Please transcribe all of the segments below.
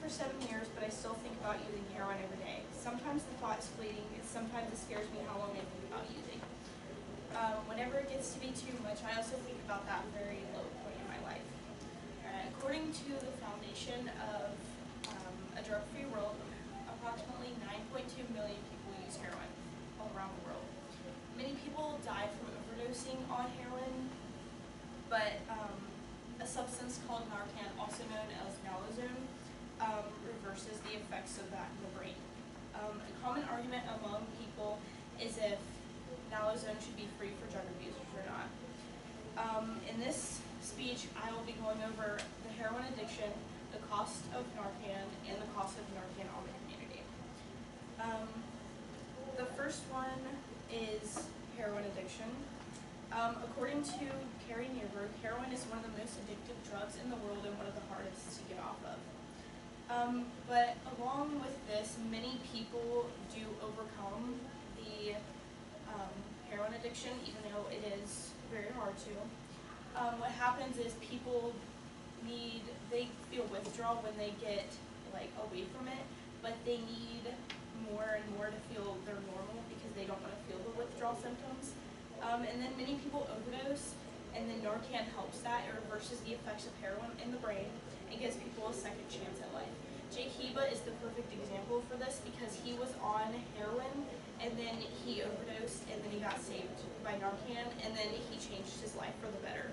for 7 years, but I still think about using heroin every day. Sometimes the thought is fleeting, and sometimes it scares me how long I think about using. Whenever it gets to be too much, I also think about that very low point in my life. According to the foundation of a drug-free world, approximately 9.2 million people use heroin all around the world. Many people die from overdosing on heroin, but a substance called Narcan, also known as naloxone, reverses the effects of that in the brain. A common argument among people is if naloxone should be free for drug abusers or not. In this speech, I will be going over the heroin addiction, the cost of Narcan, and the cost of Narcan on the community. The first one is heroin addiction. According to Carrie Nierberg, heroin is one of the most addictive drugs in the world and one of the hardest to get off of. But along with this, many people do overcome the heroin addiction, even though it is very hard to. What happens is people they feel withdrawal when they get away from it, but they need more and more to feel they're normal because they don't want to feel the withdrawal symptoms. And then many people overdose, and then Narcan helps that. It reverses the effects of heroin in the brain and gives people a second chance at life. Jake Heba is the perfect example for this because he was on heroin, and then he overdosed, and then he got saved by Narcan, and then he changed his life for the better.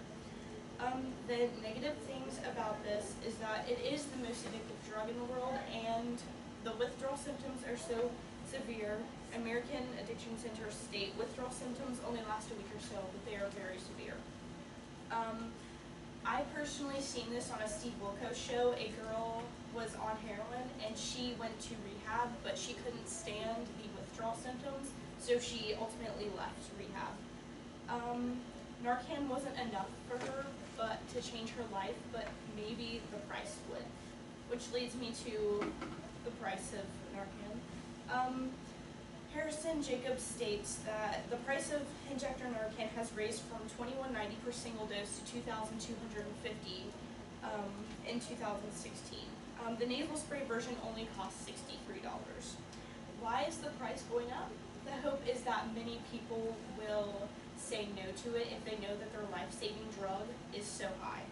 The negative things about this is that it is the most addictive drug in the world, and the withdrawal symptoms are so severe. American Addiction Center state withdrawal symptoms only last a week or so, but they are very severe. I personally seen this on a Steve Wilkos show. A girl was on heroin and she went to rehab, but she couldn't stand the withdrawal symptoms, so she ultimately left rehab. Narcan wasn't enough for her to change her life, but maybe the price would, which leads me to the price of Narcan. Harrison Jacobs states that the price of injector Narcan has raised from $21.90 per single dose to $2,250 in 2016. The nasal spray version only costs $63. Why is the price going up? The hope is that many people will say no to it if they know that their life-saving drug is so high.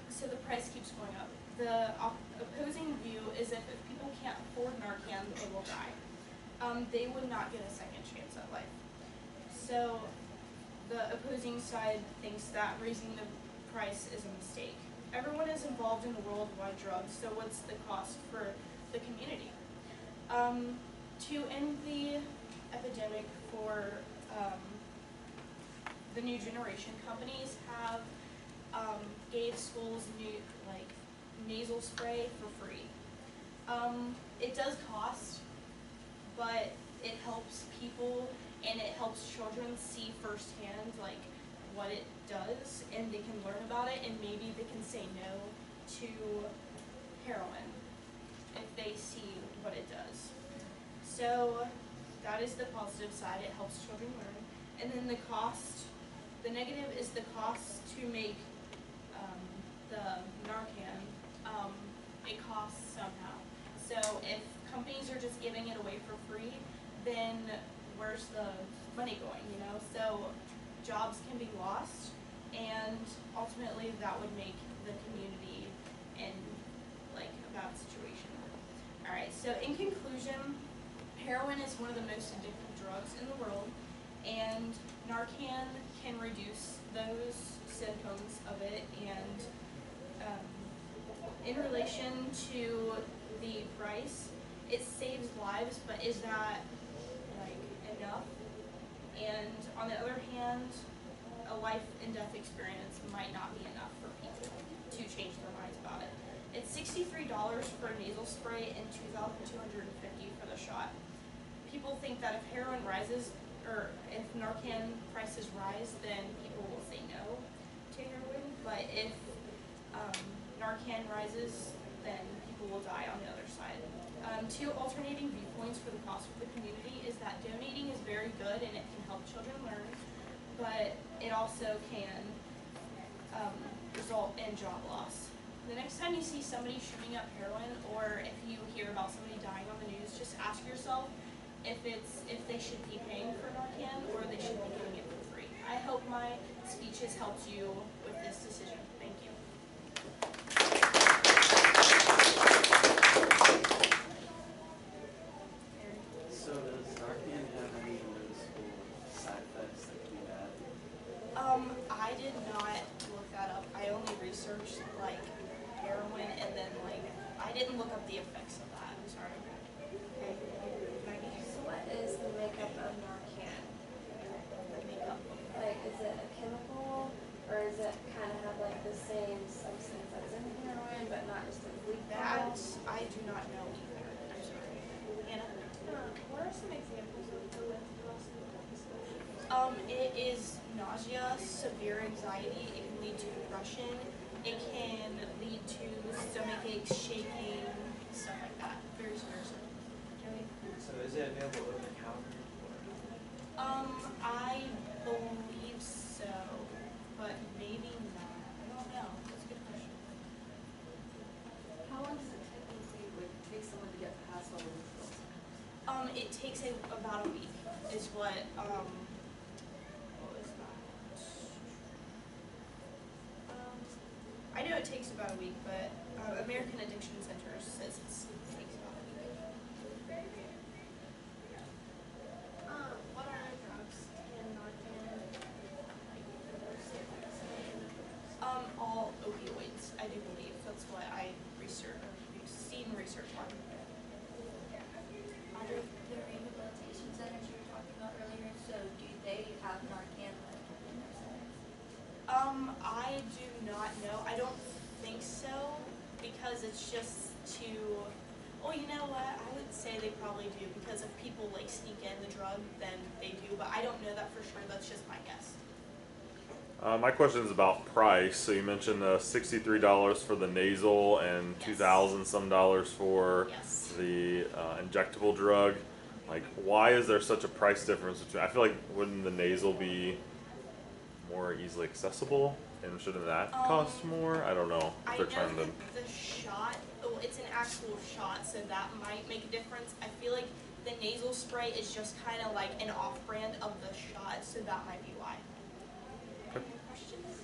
So the price keeps going up. The opposing view is if people can't afford Narcan, they will die. They would not get a second chance at life. So the opposing side thinks that raising the price is a mistake. Everyone is involved in the worldwide drugs, so what's the cost for the community? To end the epidemic for the new generation, companies have gave schools nasal spray for free. It does cost, but it helps people and it helps children see firsthand what it does, and they can learn about it, and maybe they can say no to heroin if they see what it does. So that is the positive side. It helps children learn. And then the negative is the cost to make the Narcan. It costs somehow. So if companies are just giving it away for free, then where's the money going, So jobs can be lost, and ultimately that would make the community in a bad situation. Alright, so in conclusion, heroin is one of the most addictive drugs in the world, and Narcan can reduce those symptoms of it. And in relation to the price, it saves lives, but is that enough? And on the other hand, a life and death experience might not be enough for people to change their minds about it. It's $63 for a nasal spray and $2,250 for the shot. People think that if heroin rises, or if Narcan prices rise, then people will say no to heroin. But if Narcan rises, then people will die on the other side. Two alternating viewpoints for the cost for the community is that donating is very good and it can help children learn, but it also can result in job loss. The next time you see somebody shooting up heroin, or if you hear about somebody dying on the news, just ask yourself if they should be paying for Narcan or they should be getting it for free. I hope my speech has helped you with this decision. Thank you. So does Narcan have any noticeable side effects that could be bad? I did not look that up. I only researched like heroin and then like I didn't look up the effects of that. I'm sorry. Okay. Maggie? So what is the makeup of Narcan? The makeup. Like, is it a chemical, or is it kind of have like the same substance as in heroin, but not just a weak That I do not know either. I'm sorry. Anna? What are some examples of the mental episode? It is nausea, severe anxiety. It can lead to depression. It can lead to stomach aches, shaking, stuff like that. Very severe stuff. Joey? So is it available over the counter? I believe so, but maybe not. I don't know. That's a good question. How long does it typically take someone to get past all of these symptoms? It takes about a week. Is what was that? I know it takes about a week, but American Addiction Center says it takes about a week. What are drugs in Narcan? All opioids, I do believe. That's what I we've seen research on. Other the rehabilitation centers you were talking about earlier, so do they have Narcan in their centers? I do not know. I don't think so, because it's just too, well, you know what, I would say they probably do, because if people like sneak in the drug, then they do, but I don't know that for sure. That's just my guess. My question is about price. So you mentioned $63 for the nasal and Yes. $2,000 some for Yes. the injectable drug. Like, why is there such a price difference between? I feel like wouldn't the nasal be more easily accessible, and shouldn't that cost more? I don't know. I If know they're trying to. that the shot, well, it's an actual shot, so that might make a difference. I feel like the nasal spray is just kind of like an off-brand of the shot, so that might be why. Any questions?